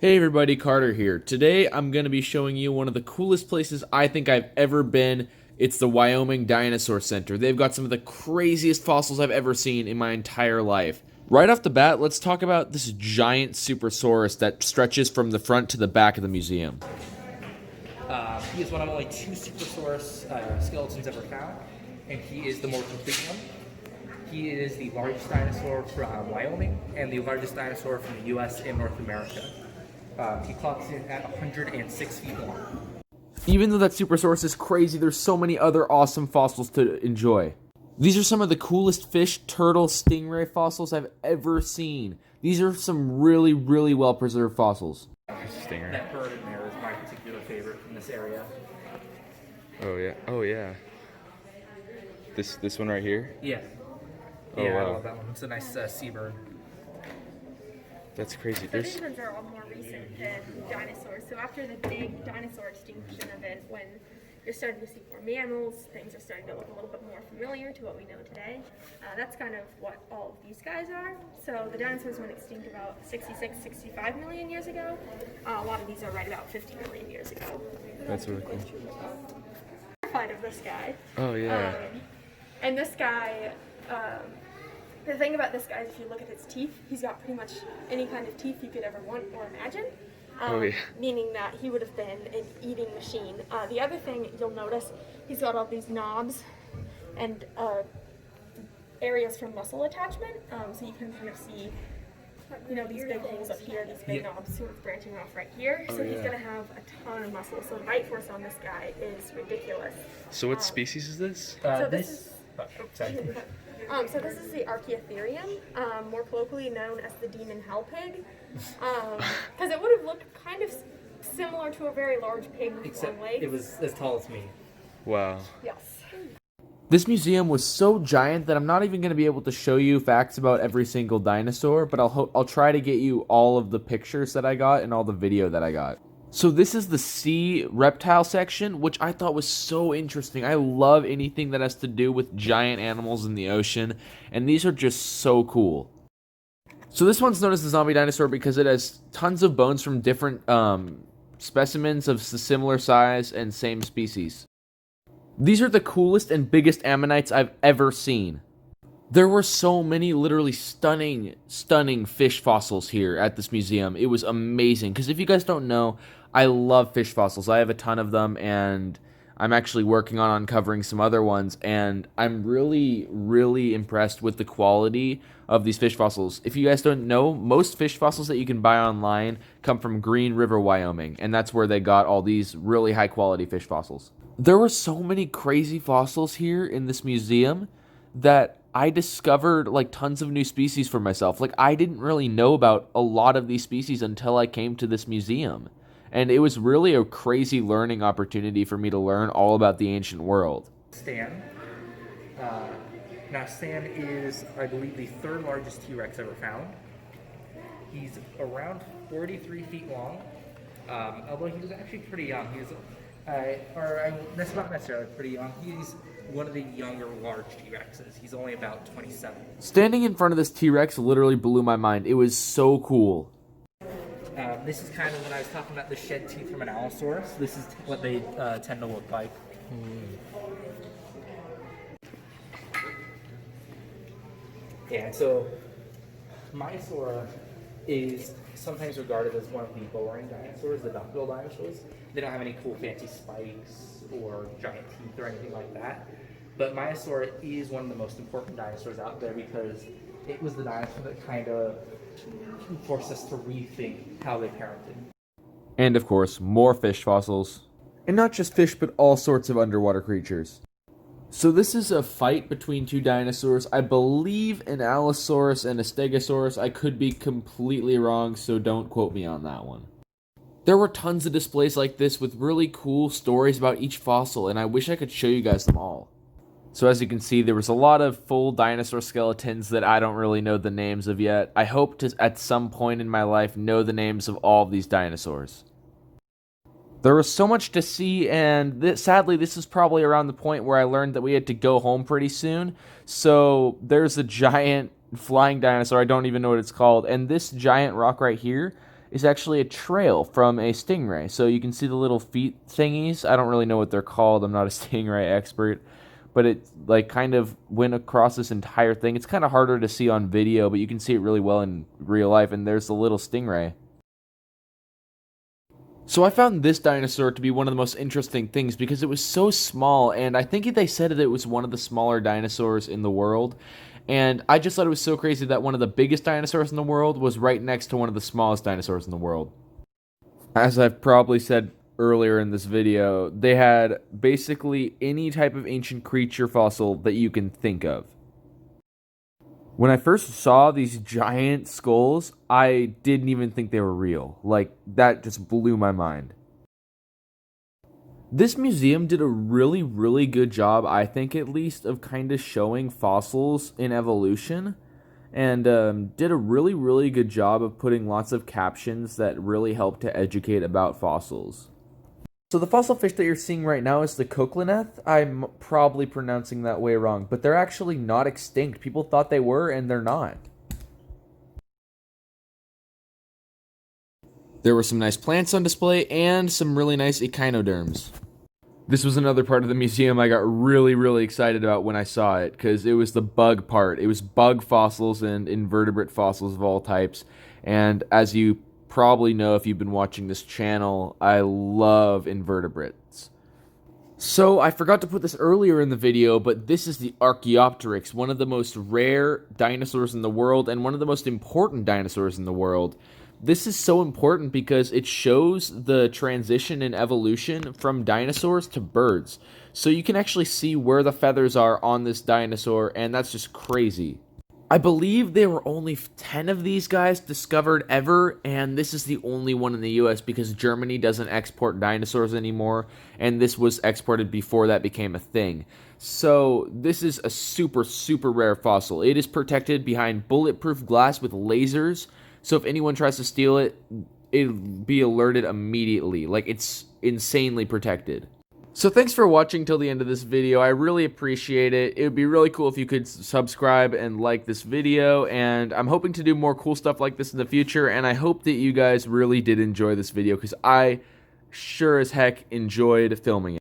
Hey everybody, Carter here. Today I'm going to be showing you one of the coolest places I think I've ever been. It's the Wyoming Dinosaur Center. They've got some of the craziest fossils I've ever seen in my entire life. Right off the bat, let's talk about this giant Supersaurus that stretches from the front to the back of the museum. He is one of only two Supersaurus skeletons ever found, and he is the more complete one. He is the largest dinosaur from Wyoming and the largest dinosaur from the U.S. and North America. He clocks in at 106 feet long. Even though that Supersaurus is crazy, there's so many other awesome fossils to enjoy. These are some of the coolest fish, turtle, stingray fossils I've ever seen. These are some really, really well-preserved fossils. Stinger. That bird in there is my particular favorite from this area. Oh yeah. This one right here? Yeah. Oh, Yeah, I wow. love that one. It's a nice seabird. That's crazy. So these ones are all more recent than dinosaurs. So after the big dinosaur extinction event, when you're starting to see more mammals, things are starting to look a little bit more familiar to what we know today. That's kind of what all of these guys are. So the dinosaurs went extinct about 66, 65 million years ago. A lot of these are right about 50 million years ago. That's really cool. Terrified of this guy. Oh yeah. And this guy, the thing about this guy is if you look at his teeth, he's got pretty much any kind of teeth you could ever want or imagine. Meaning that he would have been an eating machine. The other thing you'll notice, he's got all these knobs and areas for muscle attachment. So you can kind of see, these big holes up here, these big knobs sort of branching off right here. So he's going to have a ton of muscle. So the bite force on this guy is ridiculous. So what species is this? So this is the archaeopteryx, more colloquially known as the demon hell pig, because it would have looked kind of similar to a very large pig with Except long legs. it was as tall as me. Wow. Yes. This museum was so giant that I'm not even going to be able to show you facts about every single dinosaur, but I'll try to get you all of the pictures that I got and all the video that I got. So this is the sea reptile section, which I thought was so interesting. I love anything that has to do with giant animals in the ocean, and these are just so cool. So this one's known as the zombie dinosaur because it has tons of bones from different specimens of similar size and same species. These are the coolest and biggest ammonites I've ever seen. There were so many literally stunning fish fossils here at this museum. It was amazing, because if you guys don't know, I love fish fossils. I have a ton of them, and I'm actually working on uncovering some other ones, and I'm really, really impressed with the quality of these fish fossils. If you guys don't know, most fish fossils that you can buy online come from Green River, Wyoming, and that's where they got all these really high-quality fish fossils. There were so many crazy fossils here in this museum that I discovered like tons of new species for myself. Like I didn't really know about a lot of these species until I came to this museum. And it was really a crazy learning opportunity for me to learn all about the ancient world. Stan. Now Stan is, I believe, the third largest T-Rex ever found. He's around 43 feet long, although he was actually pretty young. That's not necessarily pretty young. He's one of the younger large T-Rexes. He's only about 27. Standing in front of this T-Rex literally blew my mind. It was so cool. This is kind of when I was talking about the shed teeth from an Allosaurus. This is what they tend to look like. Yeah, so Maiasaura is sometimes regarded as one of the boring dinosaurs, the duckbill dinosaurs. They don't have any cool fancy spikes or giant teeth or anything like that. But Maiasaura is one of the most important dinosaurs out there because it was the dinosaur that kind of forced us to rethink how they parented. And of course, more fish fossils. And not just fish, but all sorts of underwater creatures. So this is a fight between two dinosaurs. I believe an Allosaurus and a Stegosaurus. I could be completely wrong, so don't quote me on that one. There were tons of displays like this with really cool stories about each fossil, and I wish I could show you guys them all. So as you can see, there was a lot of full dinosaur skeletons that I don't really know the names of yet. I hope to, at some point in my life, know the names of all of these dinosaurs. There was so much to see, and sadly, this is probably around the point where I learned that we had to go home pretty soon. So there's a giant flying dinosaur, I don't even know what it's called, and this giant rock right here is actually a trail from a stingray. So you can see the little feet thingies. I don't really know what they're called. I'm not a stingray expert. But it like kind of went across this entire thing. It's kind of harder to see on video, but you can see it really well in real life. And there's the little stingray. So I found this dinosaur to be one of the most interesting things because it was so small, and I think they said that it was one of the smaller dinosaurs in the world. And I just thought it was so crazy that one of the biggest dinosaurs in the world was right next to one of the smallest dinosaurs in the world. As I've probably said earlier in this video, they had basically any type of ancient creature fossil that you can think of. When I first saw these giant skulls, I didn't even think they were real. Like, that just blew my mind. This museum did a really, really good job, I think at least, of kind of showing fossils in evolution. And did a really, really good job of putting lots of captions that really helped to educate about fossils. So the fossil fish that you're seeing right now is the cochlineth. I'm probably pronouncing that way wrong, but they're actually not extinct. People thought they were, and they're not. There were some nice plants on display, and some really nice echinoderms. This was another part of the museum I got really, really excited about when I saw it, because it was the bug part. It was bug fossils and invertebrate fossils of all types, and as you probably know if you've been watching this channel, I love invertebrates. So I forgot to put this earlier in the video, but this is the archaeopteryx, one of the most rare dinosaurs in the world and one of the most important dinosaurs in the world. This is so important because it shows the transition in evolution from dinosaurs to birds. So you can actually see where the feathers are on this dinosaur, and that's just crazy. I believe there were only 10 of these guys discovered ever, and this is the only one in the US because Germany doesn't export dinosaurs anymore, and this was exported before that became a thing. So this is a super, super rare fossil. It is protected behind bulletproof glass with lasers, so if anyone tries to steal it, it'll be alerted immediately. Like, it's insanely protected. So thanks for watching till the end of this video. I really appreciate it. It would be really cool if you could subscribe and like this video, and I'm hoping to do more cool stuff like this in the future, and I hope that you guys really did enjoy this video because I sure as heck enjoyed filming it.